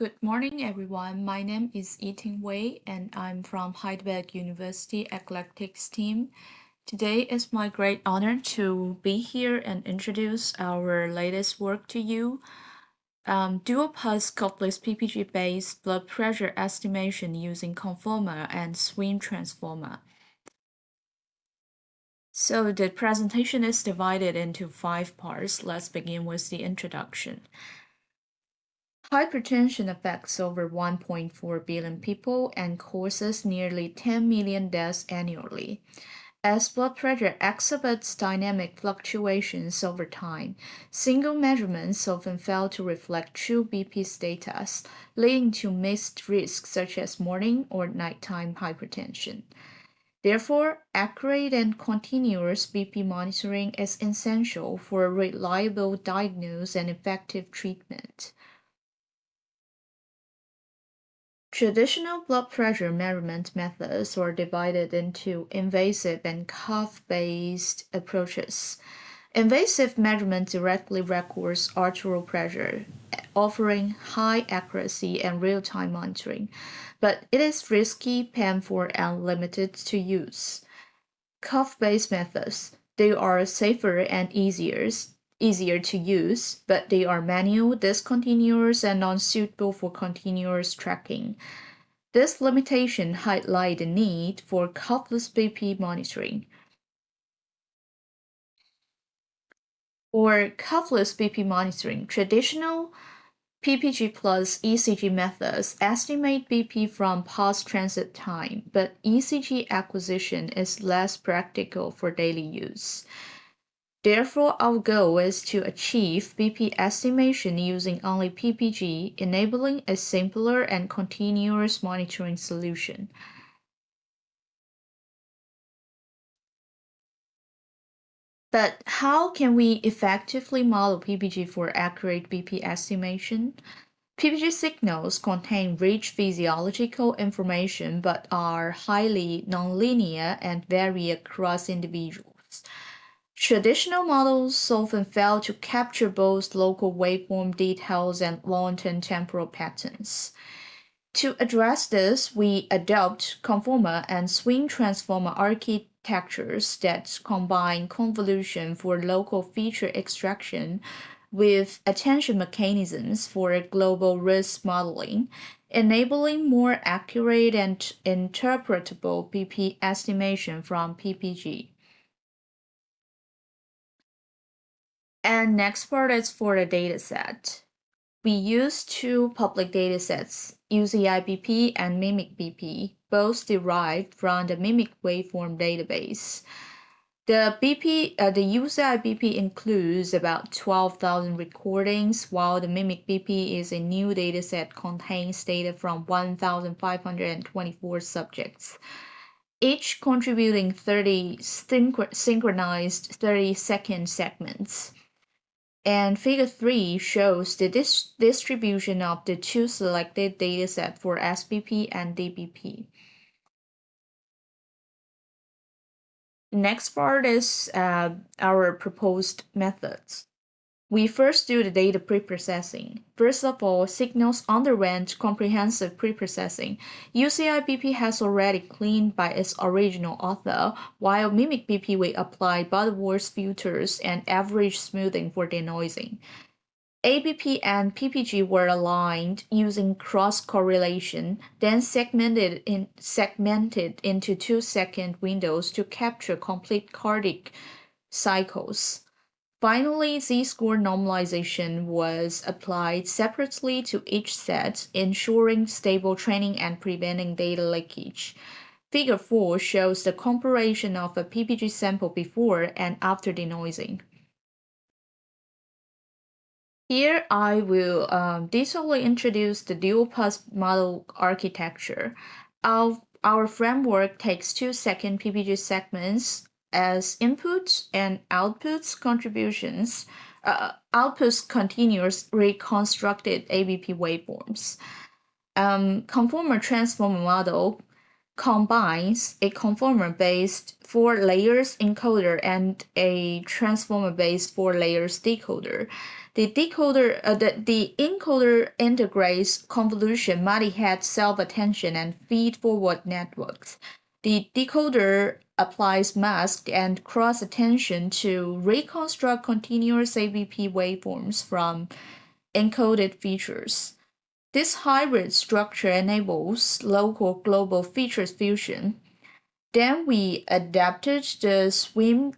Good morning, everyone. My name is Yiting Wei, and I'm from Heidelberg University EclectX team. Today is my great honor to be here and introduce our latest work to you. Dual pulse cuffless PPG-based blood pressure estimation using Conformer and Swin Transformer. So the presentation is divided into 5 parts. Let's begin with the introduction. Hypertension affects over 1.4 billion people and causes nearly 10 million deaths annually. As blood pressure exhibits dynamic fluctuations over time, single measurements often fail to reflect true BP status, leading to missed risks such as morning or nighttime hypertension. Therefore, accurate and continuous BP monitoring is essential for a reliable diagnosis and effective treatment. Traditional blood pressure measurement methods are divided into invasive and cuff-based approaches. Invasive measurement directly records arterial pressure, offering high accuracy and real-time monitoring, but it is risky, painful, and limited to use. Cuff-based methods, they are safer and easier to use, but they are manual, discontinuous, and unsuitable for continuous tracking. This limitation highlights the need for cuffless BP monitoring. For cuffless BP monitoring, traditional PPG plus ECG methods estimate BP from pulse transit time, but ECG acquisition is less practical for daily use. Therefore, our goal is to achieve BP estimation using only PPG, enabling a simpler and continuous monitoring solution. But how can we effectively model PPG for accurate BP estimation? PPG signals contain rich physiological information but are highly nonlinear and vary across individuals. Traditional models often fail to capture both local waveform details and long-term temporal patterns. To address this, we adopt Conformer and Swin Transformer architectures that combine convolution for local feature extraction with attention mechanisms for global risk modeling, enabling more accurate and interpretable BP estimation from PPG. And next part is for the dataset. We use two public datasets, UCI-BP and MIMIC-BP, both derived from the MIMIC waveform database. The UCI-BP includes about 12,000 recordings, while the MIMIC-BP is a new dataset contains data from 1,524 subjects, each contributing 30 synchronized 30-second segments. And Figure 3 shows the distribution of the two selected datasets for SBP and DBP. Next part is our proposed methods. We first do the data preprocessing. First of all, signals underwent comprehensive preprocessing. UCI-BP has already cleaned by its original author, while MIMIC-BP will apply Butterworth filters and average smoothing for denoising. ABP and PPG were aligned using cross-correlation, then segmented into 2-second windows to capture complete cardiac cycles. Finally, Z-score normalization was applied separately to each set, ensuring stable training and preventing data leakage. Figure 4 shows the comparison of a PPG sample before and after denoising. Here I will detailedly introduce the dual pulse model architecture. Our framework takes 2-second PPG segments as inputs and outputs contributions, outputs continuous reconstructed ABP waveforms. Conformer transformer model combines a conformer-based 4 layers encoder and a transformer-based 4 layers decoder. The encoder integrates convolution, multi-head self-attention, and feed-forward networks. The decoder applies mask and cross-attention to reconstruct continuous ABP waveforms from encoded features. This hybrid structure enables local global features fusion. Then we adapted the Swin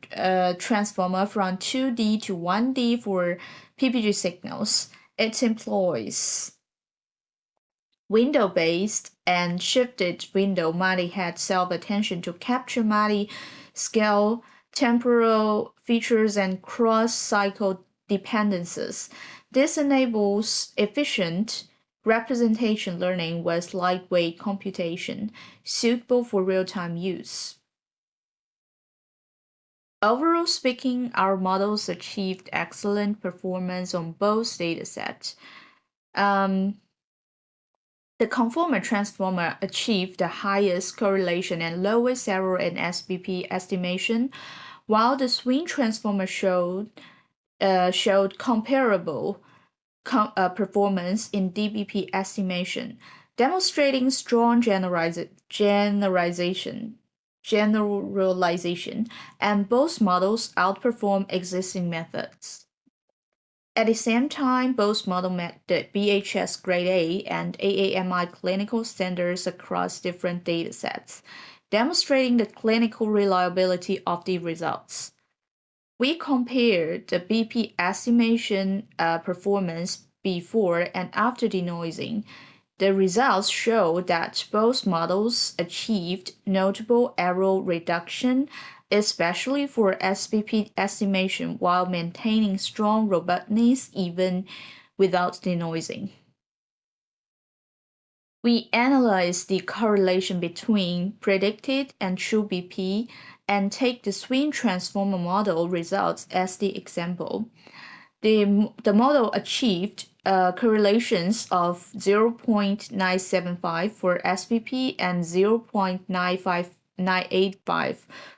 Transformer from 2D to 1D for PPG signals. It employs window-based and shifted window multi-head self-attention to capture multi-scale temporal features and cross-cycle dependencies. This enables efficient representation learning with lightweight computation, suitable for real-time use. Overall speaking, our models achieved excellent performance on both datasets. The Conformer Transformer achieved the highest correlation and lowest error in SBP estimation, while the Swin Transformer showed comparable performance in DBP estimation, demonstrating strong generalization, and both models outperform existing methods. At the same time, both models met the BHS Grade A and AAMI clinical standards across different datasets, demonstrating the clinical reliability of the results. We compared the BP estimation performance before and after denoising. The results show that both models achieved notable error reduction, especially for SBP estimation, while maintaining strong robustness even without denoising. We analyzed the correlation between predicted and true BP and take the Swin Transformer model results as the example. The model achieved correlations of 0.975 for SBP and 0.985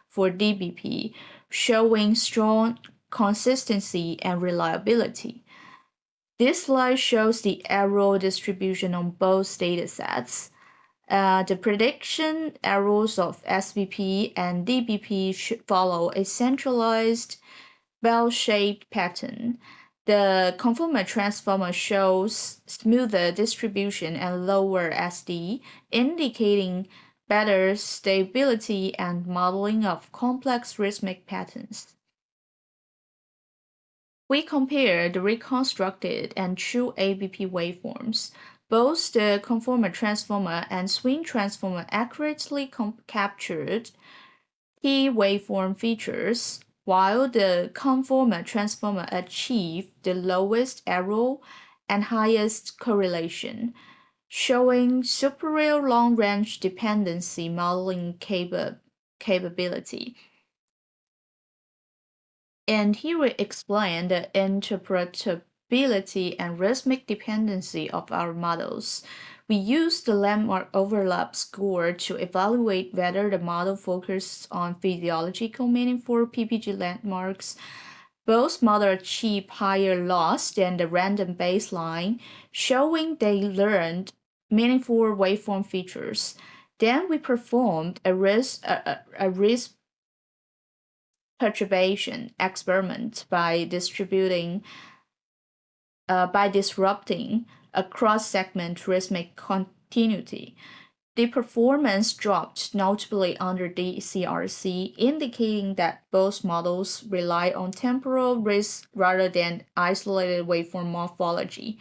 for DBP, showing strong consistency and reliability. This slide shows the error distribution on both datasets. The prediction errors of SBP and DBP should follow a centralized bell-shaped pattern. The Conformer Transformer shows smoother distribution and lower SD, indicating better stability and modeling of complex rhythmic patterns. We compare the reconstructed and true ABP waveforms. Both the Conformer Transformer and Swin Transformer accurately captured key waveform features, while the Conformer Transformer achieved the lowest error and highest correlation, showing superior long-range dependency modeling capability. And here we explain the interpretability and rhythmic dependency of our models. We use the landmark overlap score to evaluate whether the model focuses on physiological meaning for PPG landmarks. Both models achieve higher loss than the random baseline, showing they learned meaningful waveform features. Then we performed a risk perturbation experiment by disrupting a cross-segment rhythmic continuity. The performance dropped notably under DCRC, indicating that both models rely on temporal risk rather than isolated waveform morphology.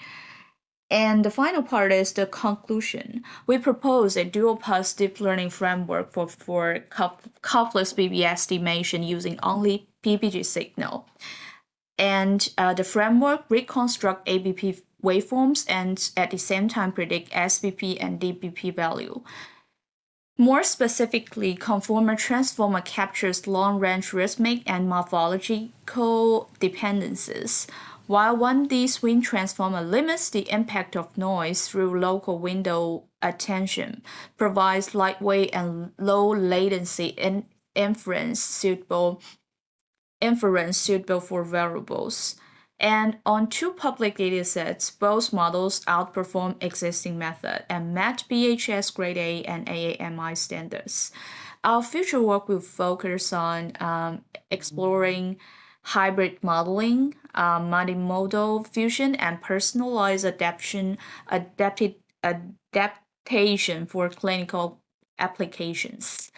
And the final part is the conclusion. We propose a dual-pass deep learning framework for cuffless BB estimation using only PPG signal. And the framework reconstruct ABP waveforms and at the same time predict SBP and DBP value. More specifically, Conformer Transformer captures long-range rhythmic and morphological dependencies, while 1D Swin Transformer limits the impact of noise through local window attention, provides lightweight and low latency inference suitable for wearables. And on two public datasets, both models outperform existing method and met BHS Grade A and AAMI standards. Our future work will focus on exploring hybrid modeling, multimodal fusion, and personalized adaptation for clinical applications.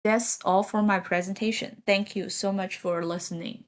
That's all for my presentation. Thank you so much for listening.